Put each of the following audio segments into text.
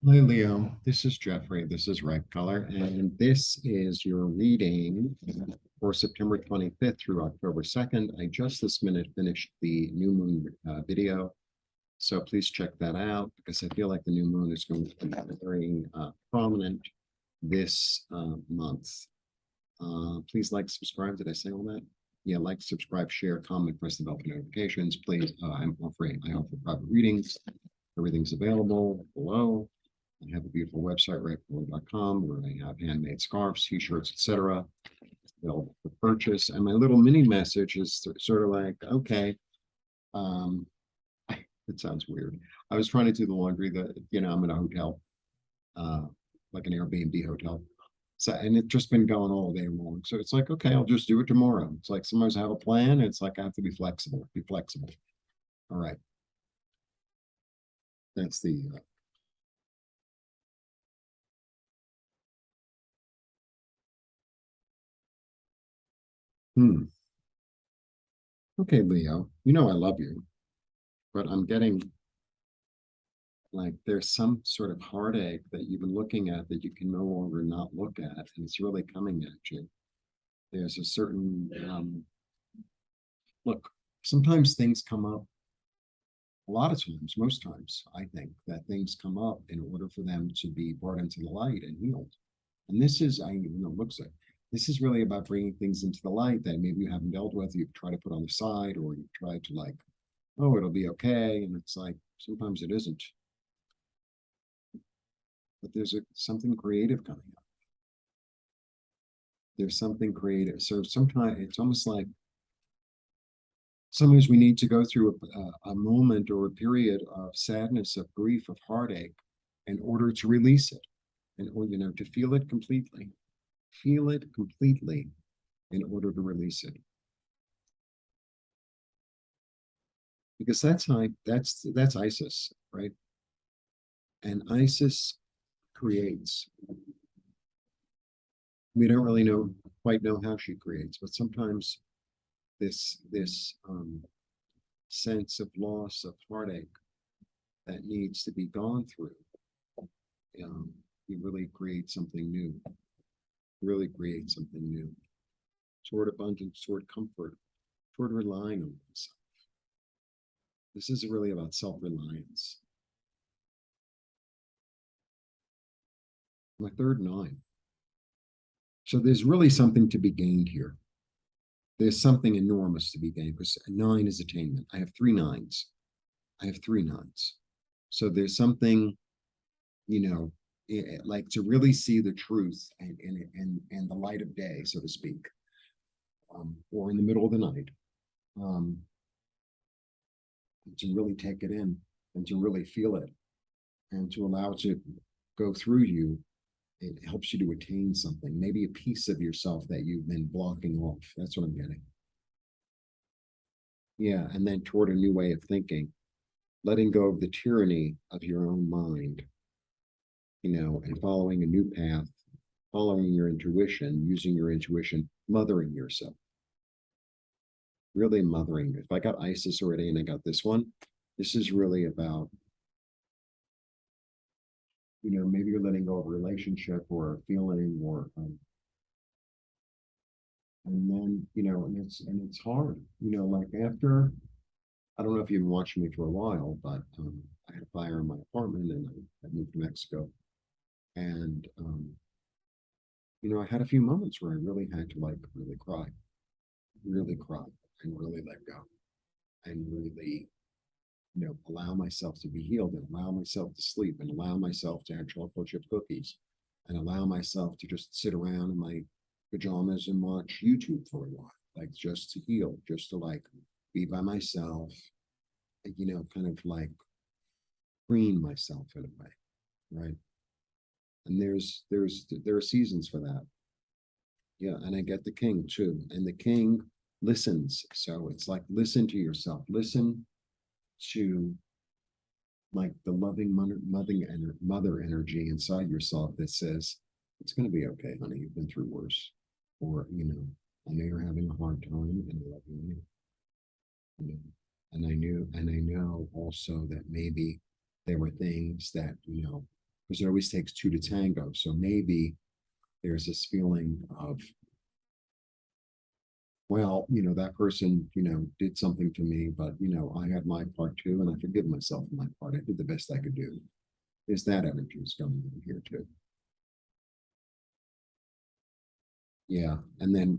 Hi, Leo. This is Jeffrey. This is Ripecolor, and this is your reading for September 25th through October 2nd. I just this minute finished the new moon video, so please check that out because I feel like the new moon is going to be very prominent this month. Please like, subscribe. Did I say all that? Yeah, like, subscribe, share, comment, press the bell for notifications. Please, I offer private readings. Everything's available below. I have a beautiful website, ripecolor.com, where I have handmade scarves, t-shirts, etc. available for purchase. And my little mini message is sort of like, okay, um, it sounds weird. I was trying to do the laundry I'm in a hotel, uh, like an Airbnb hotel. So, and it's just been going all day long. So it's like, okay, I'll just do it tomorrow. It's like sometimes I have a plan. It's like I have to be flexible, All right. That's the okay, Leo, you know I love you, but I'm getting like there's some sort of heartache that you've been looking at that you can no longer not look at, and it's really coming at you. There's a certain look, sometimes things come up, a lot of times, most times, I think that things come up in order for them to be brought into the light and healed. And this is, looks like this is really about bringing things into the light that maybe you haven't dealt with, you've tried to put on the side, or you've tried to like, oh, it'll be okay. And it's like, sometimes it isn't. But there's something creative coming up. There's something creative. So sometimes it's almost like sometimes we need to go through a moment or a period of sadness, of grief, of heartache in order to release it, and or to feel it completely in order to release it. Because that's Isis, right? And Isis creates. We don't really quite know how she creates, but sometimes this sense of loss, of heartache that needs to be gone through, you really create something new. Really create something new. Toward abundance, toward comfort, toward relying on myself. This is really about self-reliance. My third nine. So there's really something to be gained here. There's something enormous to be gained because nine is attainment. I have three nines. I have three nines. So there's something, like to really see the truth and the light of day, so to speak, or in the middle of the night, to really take it in and to really feel it and to allow it to go through you. It helps you to attain something, maybe a piece of yourself that you've been blocking off. That's what I'm getting. Yeah, and then toward a new way of thinking, letting go of the tyranny of your own mind, and following a new path, following your intuition, using your intuition, mothering yourself. Really mothering. If I got Isis already and I got this one, this is really about, maybe you're letting go of a relationship or a feeling or and then and it's hard, like after, I don't know if you've been watching me for a while, but I had a fire in my apartment and I moved to Mexico, and I had a few moments where I really had to like really cry and really let go and really allow myself to be healed and allow myself to sleep and allow myself to have chocolate chip cookies and allow myself to just sit around in my pajamas and watch YouTube for a while, like just to heal, just to like be by myself, kind of like preen myself in a way, right? And there are seasons for that. Yeah, and I get the king too, and the king listens. So it's like listen to yourself, listen to like the loving mother energy inside yourself that says it's going to be okay, honey. You've been through worse, or I know you're having a hard time, and I love you. And I know also that maybe there were things that because it always takes two to tango. So maybe there's this feeling of, well, that person, did something to me, but, I had my part too, and I forgive myself for my part. I did the best I could do. There's that energy is going in here too. Yeah. And then,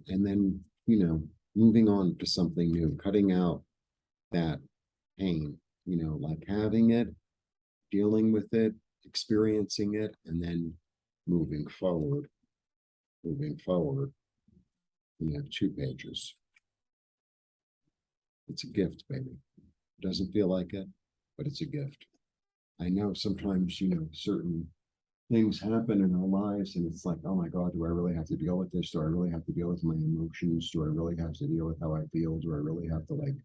moving on to something new, cutting out that pain, like having it, dealing with it, experiencing it, and then moving forward, moving forward. You have 2 pages. It's a gift, baby. It doesn't feel like it, but it's a gift. I know sometimes, certain things happen in our lives and it's like, oh my God, do I really have to deal with this? Do I really have to deal with my emotions? Do I really have to deal with how I feel? Do I really have to like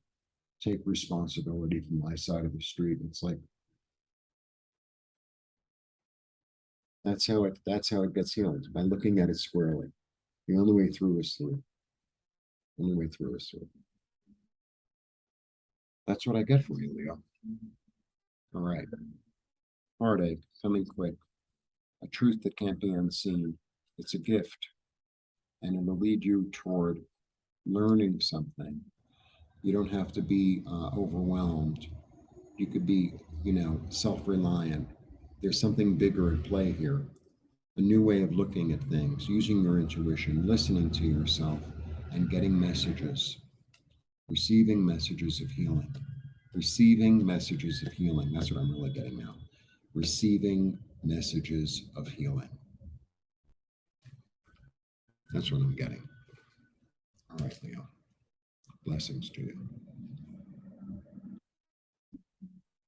take responsibility from my side of the street? It's like, that's how it gets healed, by looking at it squarely. The only way through is through. The only way through is through. That's what I get from you, Leo. All right. Heartache, coming quick. A truth that can't be unseen. It's a gift, and it'll lead you toward learning something. You don't have to be overwhelmed. You could be, self-reliant. There's something bigger at play here. A new way of looking at things, using your intuition, listening to yourself, and getting messages, receiving messages of healing. Receiving messages of healing. That's what I'm really getting now. Receiving messages of healing. That's what I'm getting. All right, Leo. Blessings to you.